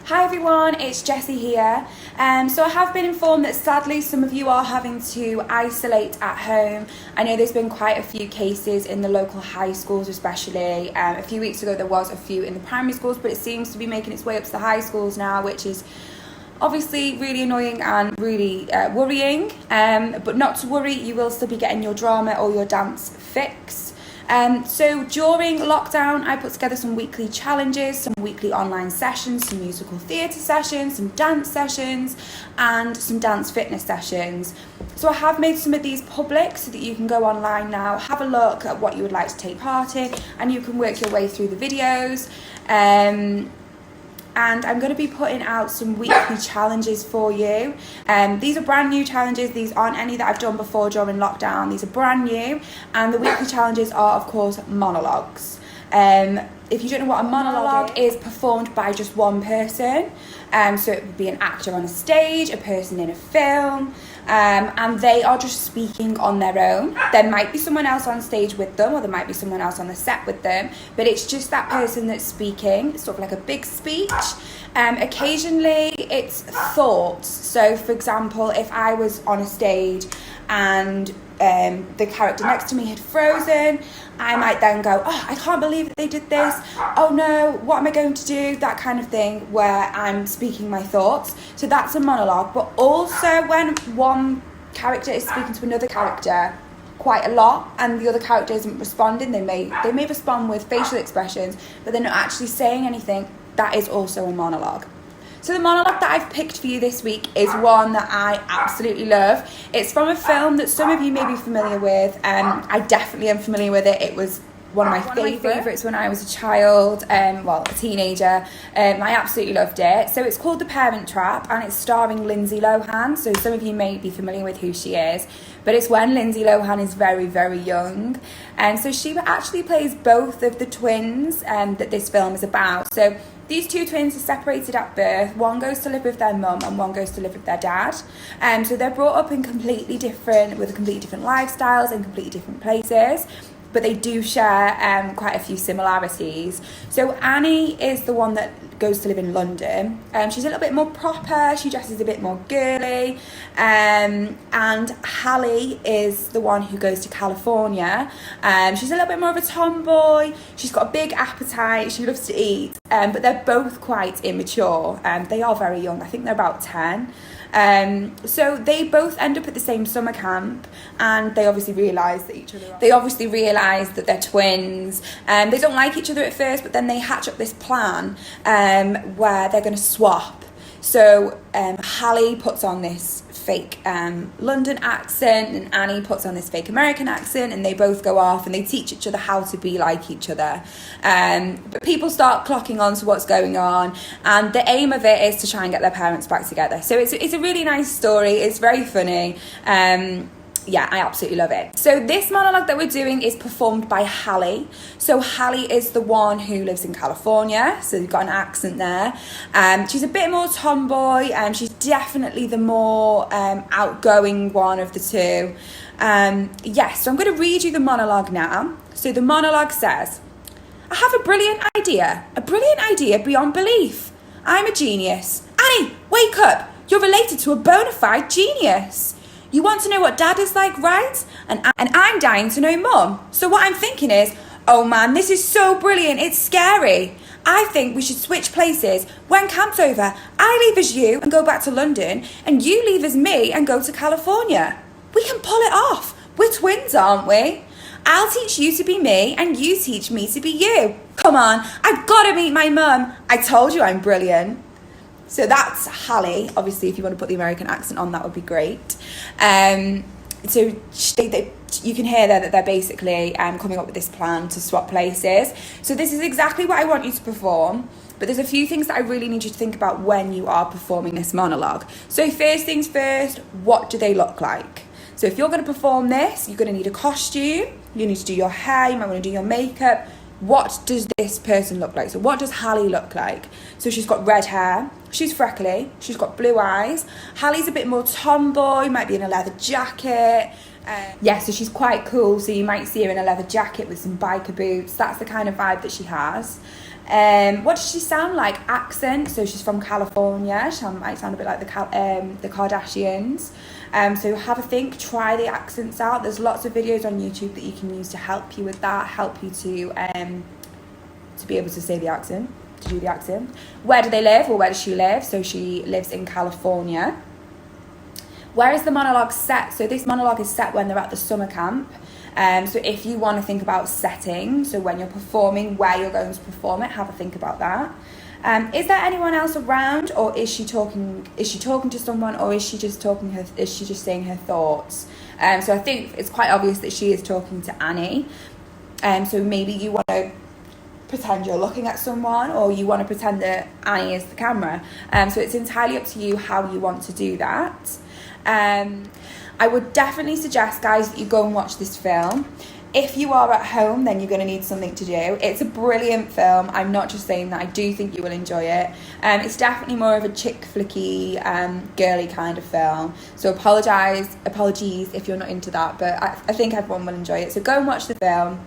Hi everyone, it's Jessie here. So I have been informed that sadly some of you are having to isolate at home. I know there's been quite a few cases in the local high schools especially. A few weeks ago there was a few in the primary schools, but it seems to be making its way up to the high schools now, which is obviously really annoying and really worrying. But not to worry, you will still be getting your drama or your dance fix. So during lockdown, I put together some weekly challenges, some weekly online sessions, some musical theatre sessions, some dance sessions, and some dance fitness sessions. So I have made some of these public so that you can go online now, have a look at what you would like to take part in, and you can work your way through the videos. And I'm going to be putting out some weekly challenges for you. These are brand new challenges. These aren't any that I've done before during lockdown. These are brand new. And the weekly challenges are, of course, monologues. If you don't know what a monologue is, performed by just one person. So it would be an actor on a stage, a person in a film, and they are just speaking on their own. There might be someone else on stage with them, or there might be someone else on the set with them, but it's just that person that's speaking. It's sort of like a big speech. Occasionally it's thoughts. So for example, if I was on a stage and the character next to me had frozen, I might then go, oh, I can't believe that they did this. Oh no, what am I going to do? That kind of thing, where I'm speaking my thoughts. So that's a monologue. But also when one character is speaking to another character quite a lot and the other character isn't responding, they may respond with facial expressions, but they're not actually saying anything. That is also a monologue. So the monologue that I've picked for you this week is one that I absolutely love. It's from a film that some of you may be familiar with. I definitely am familiar with it. It was one of my favourites when I was a child, a teenager. I absolutely loved it. So it's called The Parent Trap, and it's starring Lindsay Lohan. So some of you may be familiar with who she is, but it's when Lindsay Lohan is very, very young. And so she actually plays both of the twins that this film is about. So these two twins are separated at birth. One goes to live with their mum and one goes to live with their dad. So they're brought up in completely different lifestyles and completely different places, but they do share quite a few similarities. So Annie is the one that goes to live in London. She's a little bit more proper, she dresses a bit more girly. And Hallie is the one who goes to California. She's a little bit more of a tomboy, she's got a big appetite, she loves to eat, but they're both quite immature. They are very young, I think they're about 10. So they both end up at the same summer camp, and they obviously realise that they're twins. They don't like each other at first, but then they hatch up this plan where they're going to swap. So Hallie puts on this fake London accent, and Annie puts on this fake American accent, and they both go off and they teach each other how to be like each other. But people start clocking on to what's going on, and the aim of it is to try and get their parents back together. So it's a really nice story. It's very funny. Yeah, I absolutely love it. So this monologue that we're doing is performed by Hallie. So Hallie is the one who lives in California, so you've got an accent there. She's a bit more tomboy, and she's definitely the more outgoing one of the two. Yes, so I'm going to read you the monologue now. So the monologue says, I have a brilliant idea beyond belief. I'm a genius. Annie, wake up. You're related to a bona fide genius. You want to know what dad is like, right? And I'm dying to know mum. So what I'm thinking is, oh man, this is so brilliant, it's scary. I think we should switch places. When camp's over, I leave as you and go back to London, and you leave as me and go to California. We can pull it off. We're twins, aren't we? I'll teach you to be me, and you teach me to be you. Come on, I've got to meet my mum. I told you I'm brilliant. So that's Hallie. Obviously, if you want to put the American accent on, that would be great. So you can hear there that they're basically coming up with this plan to swap places. So this is exactly what I want you to perform. But there's a few things that I really need you to think about when you are performing this monologue. So first things first, what do they look like? So if you're going to perform this, you're going to need a costume. You need to do your hair. You might want to do your makeup. What does this person look like? So what does Hallie look like? So she's got red hair, she's freckly, she's got blue eyes. Hallie's a bit more tomboy, might be in a leather jacket. So she's quite cool, so you might see her in a leather jacket with some biker boots. That's the kind of vibe that she has. What does she sound like? Accent. So she's from California. She might sound a bit like the Kardashians. So have a think, try the accents out. There's lots of videos on YouTube that you can use to help you with that, help you to be able to say the accent, to do the accent. Where do they live, or where does she live? So she lives in California. Where is the monologue set? So this monologue is set when they're at the summer camp. So if you want to think about setting, so when you're performing, where you're going to perform it, have a think about that. Is there anyone else around, or is she talking to someone, or is she just saying her thoughts? So I think it's quite obvious that she is talking to Annie. So maybe you want to pretend you're looking at someone, or you want to pretend that Annie is the camera. So it's entirely up to you how you want to do that. I would definitely suggest, guys, that you go and watch this film. If you are at home, then you're going to need something to do. It's a brilliant film. I'm not just saying that. I do think you will enjoy it. It's definitely more of a chick flicky, girly kind of film. So apologies if you're not into that, but I think everyone will enjoy it. So go and watch the film.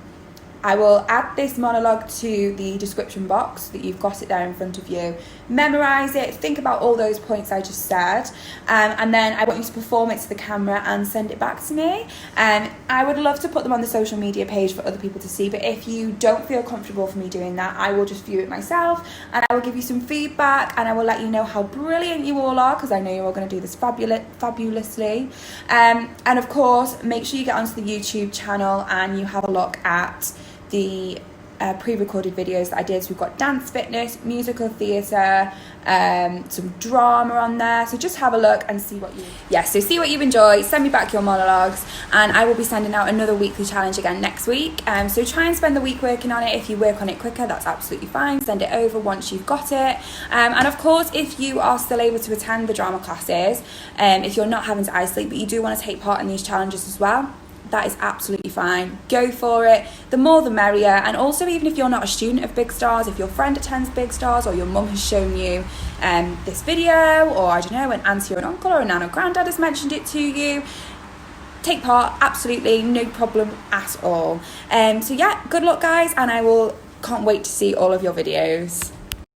I will add this monologue to the description box so that you've got it there in front of you. Memorise it, think about all those points I just said, and then I want you to perform it to the camera and send it back to me. I would love to put them on the social media page for other people to see, but if you don't feel comfortable for me doing that, I will just view it myself, and I will give you some feedback, and I will let you know how brilliant you all are, because I know you're all going to do this fabulously. And of course, make sure you get onto the YouTube channel and you have a look at the pre-recorded videos that I did. So we've got dance fitness, musical theatre, some drama on there. So just have a look and see what you enjoy. Send me back your monologues, and I will be sending out another weekly challenge again next week. So try and spend the week working on it. If you work on it quicker, that's absolutely fine. Send it over once you've got it. And of course, if you are still able to attend the drama classes, if you're not having to isolate, but you do want to take part in these challenges as well, that is absolutely fine. Go for it. The more the merrier. And also, even if you're not a student of Big Stars, if your friend attends Big Stars, or your mum has shown you this video, or I don't know, an auntie or an uncle or a nan or granddad has mentioned it to you, take part. Absolutely no problem at all. So yeah, good luck, guys, and can't wait to see all of your videos.